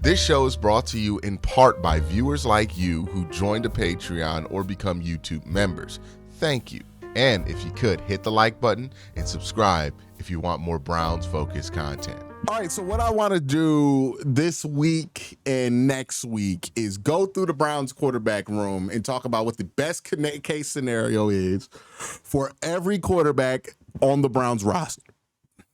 This show is brought to you in part by viewers like you who joined a Patreon or become YouTube members. Thank you. And if you could, hit the like button and subscribe if you want more Browns-focused content. All right, so what I want to do this week and next week is go through the Browns quarterback room and talk about what the best case scenario is for every quarterback on the Browns roster.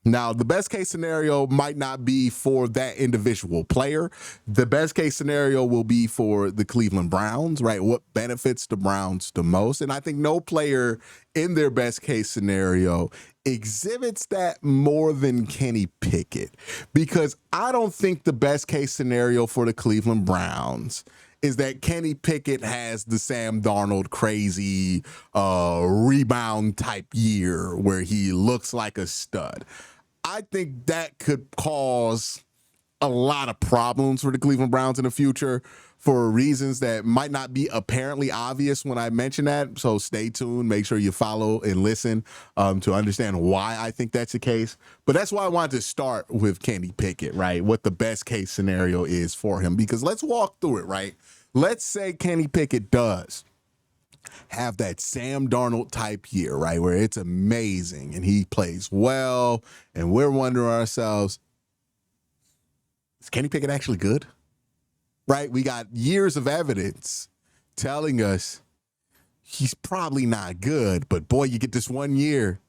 Now, the best case scenario might not be for that individual player. The best case scenario will be for the Cleveland Browns, right? What benefits the Browns the most? And I think no player in their best case scenario exhibits that more than Kenny Pickett, because I don't think the best case scenario for the Cleveland Browns is that Kenny Pickett has the Sam Darnold crazy rebound type year where he looks like a stud. I think that could cause a lot of problems for the Cleveland Browns in the future for reasons that might not be apparently obvious when I mention that. So stay tuned. Make sure you follow and listen to understand why I think that's the case. But that's why I wanted to start with Kenny Pickett, right? What the best case scenario is for him, because let's walk through it, right? Let's say Kenny Pickett does have that Sam Darnold type year, right, where it's amazing and he plays well, and we're wondering ourselves, is Kenny Pickett actually good? Right? We got years of evidence telling us he's probably not good, but boy, you get this 1 year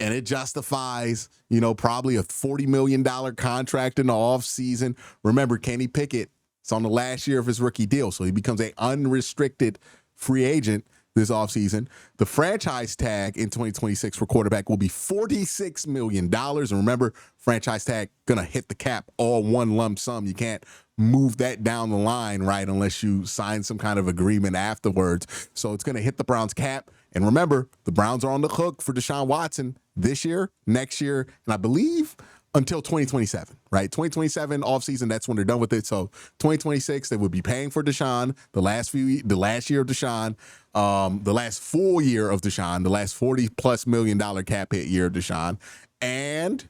and it justifies, probably a $40 million contract in the offseason. Remember, Kenny Pickett is on the last year of his rookie deal, so he becomes an unrestricted free agent this offseason. The franchise tag in 2026 for quarterback will be $46 million. And remember, franchise tag going to hit the cap all one lump sum. You can't move that down the line, right, unless you sign some kind of agreement afterwards. So it's going to hit the Browns cap. And remember, the Browns are on the hook for Deshaun Watson this year, next year, and I believe until 2027, right? 2027 offseason, that's when they're done with it. So 2026, they would be paying for Deshaun, the last year of Deshaun, the last full year of Deshaun, the last $40+ million cap hit year of Deshaun, and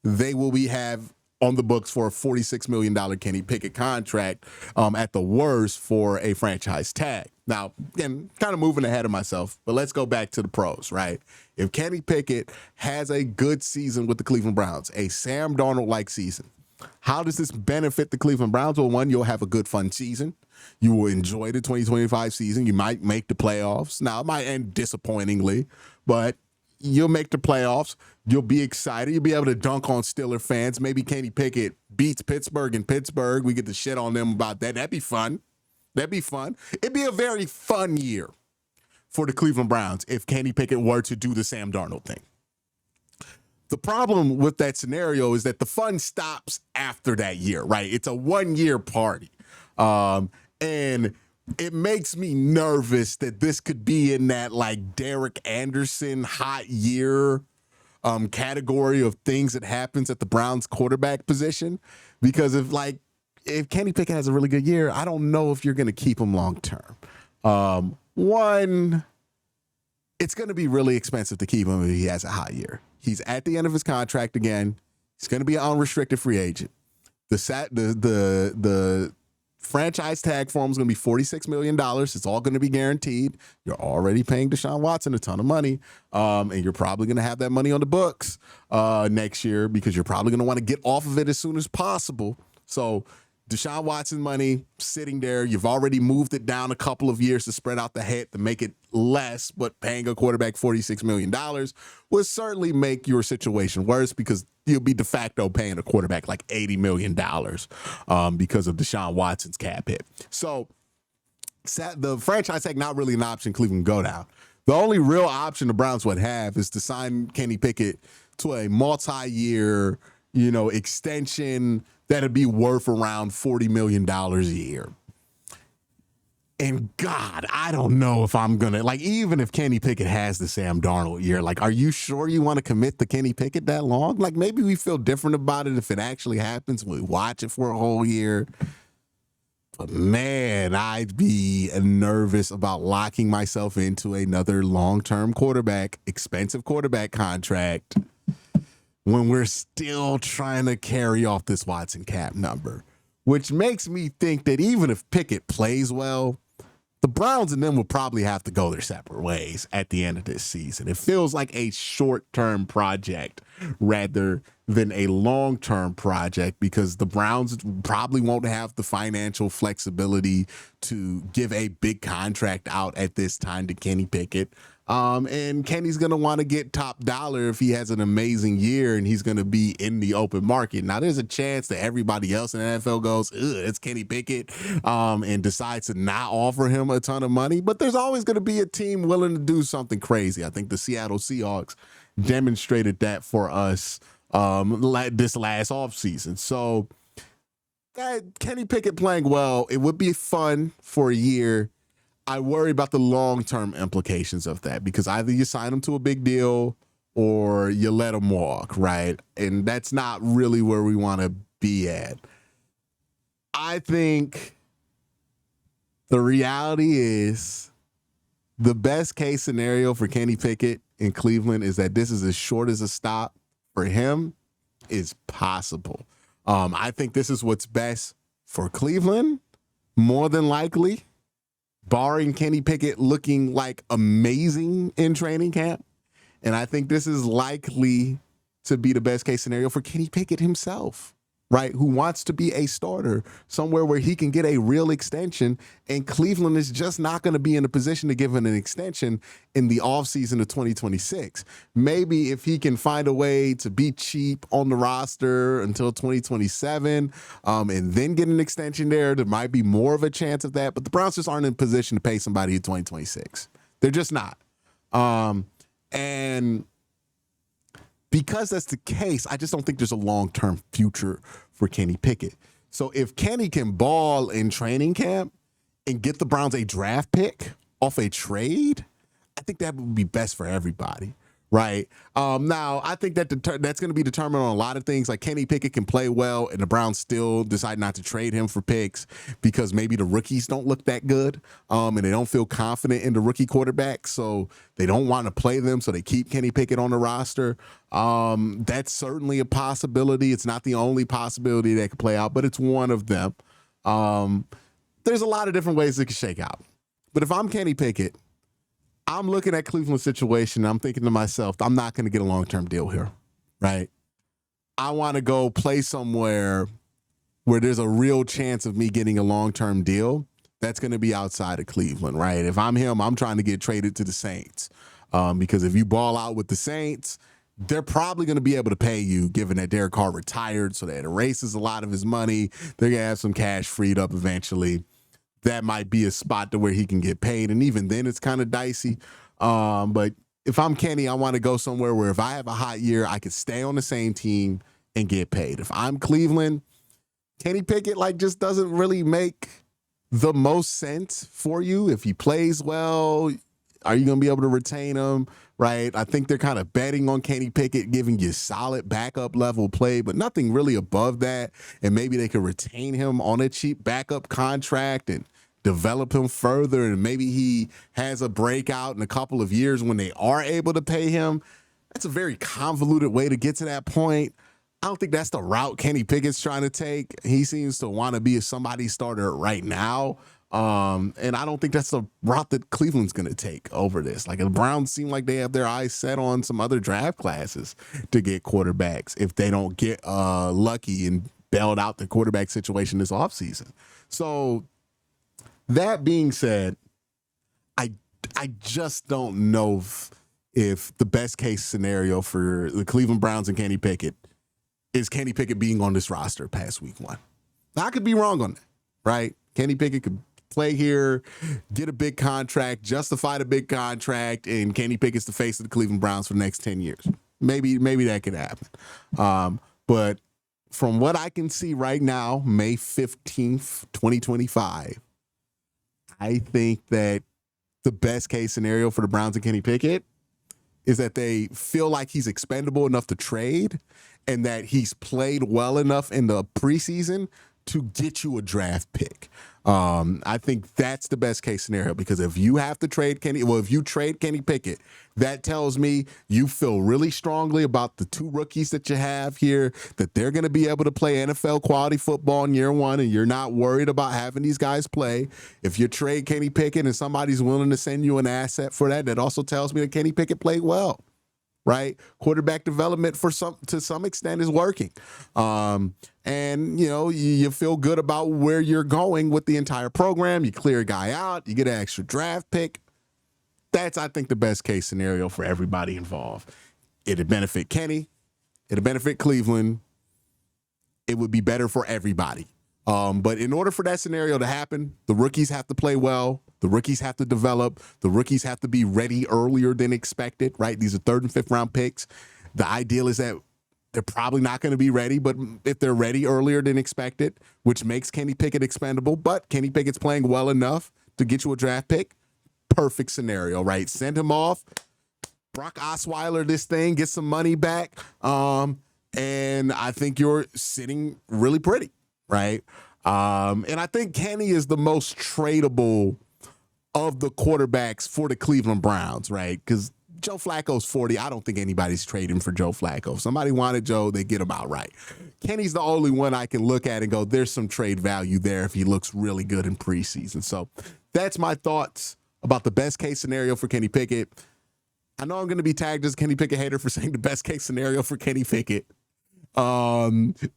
they will have on the books for a $46 million Kenny Pickett contract at the worst for a franchise tag. Now, again, kind of moving ahead of myself, but let's go back to the pros, right? If Kenny Pickett has a good season with the Cleveland Browns, a Sam Darnold-like season, how does this benefit the Cleveland Browns? Well, one, you'll have a good, fun season. You will enjoy the 2025 season. You might make the playoffs. Now, it might end disappointingly, but you'll make the playoffs. You'll be excited. You'll be able to dunk on Steeler fans. Maybe Kenny Pickett beats Pittsburgh in Pittsburgh. We get to shit on them about that. That'd be fun. That'd be fun. It'd be a very fun year for the Cleveland Browns if Kenny Pickett were to do the Sam Darnold thing. The problem with that scenario is that the fun stops after that year, right? It's a 1-year party. And it makes me nervous that this could be in that like Derek Anderson hot year category of things that happens at the Browns quarterback position. Because if Kenny Pickett has a really good year, I don't know if you're going to keep him long term. One, it's going to be really expensive to keep him if he has a hot year. He's at the end of his contract again. He's going to be an unrestricted free agent. The franchise tag for him is going to be $46 million. It's all going to be guaranteed. You're already paying Deshaun Watson a ton of money, and you're probably going to have that money on the books next year because you're probably going to want to get off of it as soon as possible. So Deshaun Watson money sitting there. You've already moved it down a couple of years to spread out the hit to make it less, but paying a quarterback $46 million would certainly make your situation worse because you'll be de facto paying a quarterback like $80 million because of Deshaun Watson's cap hit. So the franchise tag not really an option Cleveland go down. The only real option the Browns would have is to sign Kenny Pickett to a multi-year, extension that'd be worth around $40 million a year. And God, I don't know if I'm going to, even if Kenny Pickett has the Sam Darnold year, are you sure you want to commit to Kenny Pickett that long? Maybe we feel different about it if it actually happens. We watch it for a whole year. But man, I'd be nervous about locking myself into another long-term quarterback, expensive quarterback contract when we're still trying to carry off this Watson cap number. which makes me think that even if Pickett plays well, the Browns and them will probably have to go their separate ways at the end of this season. It feels like a short-term project rather than a long-term project because the Browns probably won't have the financial flexibility to give a big contract out at this time to Kenny Pickett. And Kenny's going to want to get top dollar if he has an amazing year and he's going to be in the open market. Now, there's a chance that everybody else in the NFL goes, it's Kenny Pickett, and decides to not offer him a ton of money. But there's always going to be a team willing to do something crazy. I think the Seattle Seahawks demonstrated that for us this last offseason. So Kenny Pickett playing well, it would be fun for a year. I worry about the long-term implications of that because either you sign him to a big deal or you let him walk, right? And that's not really where we want to be at. I think the reality is the best case scenario for Kenny Pickett in Cleveland is that this is as short as a stop for him is possible. I think this is what's best for Cleveland, more than likely. Barring Kenny Pickett looking like amazing in training camp. And I think this is likely to be the best case scenario for Kenny Pickett himself, right? Who wants to be a starter somewhere where he can get a real extension. And Cleveland is just not going to be in a position to give him an extension in the offseason of 2026. Maybe if he can find a way to be cheap on the roster until 2027 and then get an extension there might be more of a chance of that. But the Browns just aren't in position to pay somebody in 2026. They're just not. And because that's the case, I just don't think there's a long-term future for Kenny Pickett. So if Kenny can ball in training camp and get the Browns a draft pick off a trade, I think that would be best for everybody, right? Now, I think that that's going to be determined on a lot of things. Like Kenny Pickett can play well, and the Browns still decide not to trade him for picks because maybe the rookies don't look that good, and they don't feel confident in the rookie quarterback, so they don't want to play them, so they keep Kenny Pickett on the roster. That's certainly a possibility. It's not the only possibility that could play out, but it's one of them. There's a lot of different ways it could shake out. But if I'm Kenny Pickett, I'm looking at Cleveland's situation, and I'm thinking to myself, I'm not going to get a long-term deal here, right? I want to go play somewhere where there's a real chance of me getting a long-term deal that's going to be outside of Cleveland, right? If I'm him, I'm trying to get traded to the Saints because if you ball out with the Saints, they're probably going to be able to pay you, given that Derek Carr retired, so that erases a lot of his money. They're going to have some cash freed up eventually. That might be a spot to where he can get paid. And even then it's kind of dicey. But if I'm Kenny, I want to go somewhere where if I have a hot year, I could stay on the same team and get paid. If I'm Cleveland, Kenny Pickett just doesn't really make the most sense for you. If he plays well, are you going to be able to retain him? Right. I think they're kind of betting on Kenny Pickett, giving you solid backup level play, but nothing really above that. And maybe they could retain him on a cheap backup contract and develop him further. And maybe he has a breakout in a couple of years when they are able to pay him. That's a very convoluted way to get to that point. I don't think that's the route Kenny Pickett's trying to take. He seems to want to be a somebody starter right now. And I don't think that's the route that Cleveland's going to take over this. The Browns seem like they have their eyes set on some other draft classes to get quarterbacks if they don't get lucky and bailed out the quarterback situation this offseason. So that being said, I just don't know if the best case scenario for the Cleveland Browns and Kenny Pickett is Kenny Pickett being on this roster past week one. Now, I could be wrong on that, right? Kenny Pickett could play here, get a big contract, justify the big contract, and Kenny Pickett's the face of the Cleveland Browns for the next 10 years. Maybe that could happen. But from what I can see right now, May 15th, 2025, I think that the best case scenario for the Browns and Kenny Pickett is that they feel like he's expendable enough to trade and that he's played well enough in the preseason to get you a draft pick. I think that's the best case scenario, because if you have to trade if you trade Kenny Pickett, that tells me you feel really strongly about the two rookies that you have here, that they're going to be able to play NFL quality football in year one, and you're not worried about having these guys play. If you trade Kenny Pickett and somebody's willing to send you an asset for that, that also tells me that Kenny Pickett played well. Right, quarterback development to some extent is working, and you feel good about where you're going with the entire program. You clear a guy out, you get an extra draft pick. That's, I think, the best case scenario for everybody involved. It'd benefit Kenny, it'd benefit Cleveland. It would be better for everybody. But in order for that scenario to happen, the rookies have to play well. The rookies have to develop. The rookies have to be ready earlier than expected, right? These are 3rd and 5th round picks. The ideal is that they're probably not going to be ready, but if they're ready earlier than expected, which makes Kenny Pickett expendable, but Kenny Pickett's playing well enough to get you a draft pick, perfect scenario, right? Send him off. Brock Osweiler this thing, get some money back, and I think you're sitting really pretty, right? And I think Kenny is the most tradable of the quarterbacks for the Cleveland Browns, right? Because Joe Flacco's 40. I don't think anybody's trading for Joe Flacco. If somebody wanted Joe, they get him outright. Kenny's the only one I can look at and go, there's some trade value there if he looks really good in preseason. So that's my thoughts about the best case scenario for Kenny Pickett. I know I'm going to be tagged as a Kenny Pickett hater for saying the best case scenario for Kenny Pickett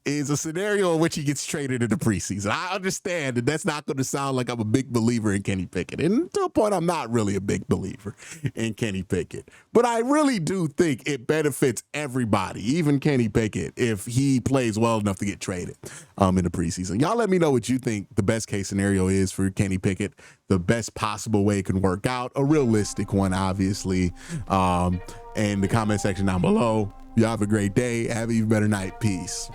is a scenario in which he gets traded in the preseason. I understand that that's not going to sound like I'm a big believer in Kenny Pickett. And to a point, I'm not really a big believer in Kenny Pickett. But I really do think it benefits everybody, even Kenny Pickett, if he plays well enough to get traded in the preseason. Y'all let me know what you think the best case scenario is for Kenny Pickett, the best possible way it can work out, a realistic one, obviously, in the comment section down below. Y'all have a great day. Have an even better night. Peace.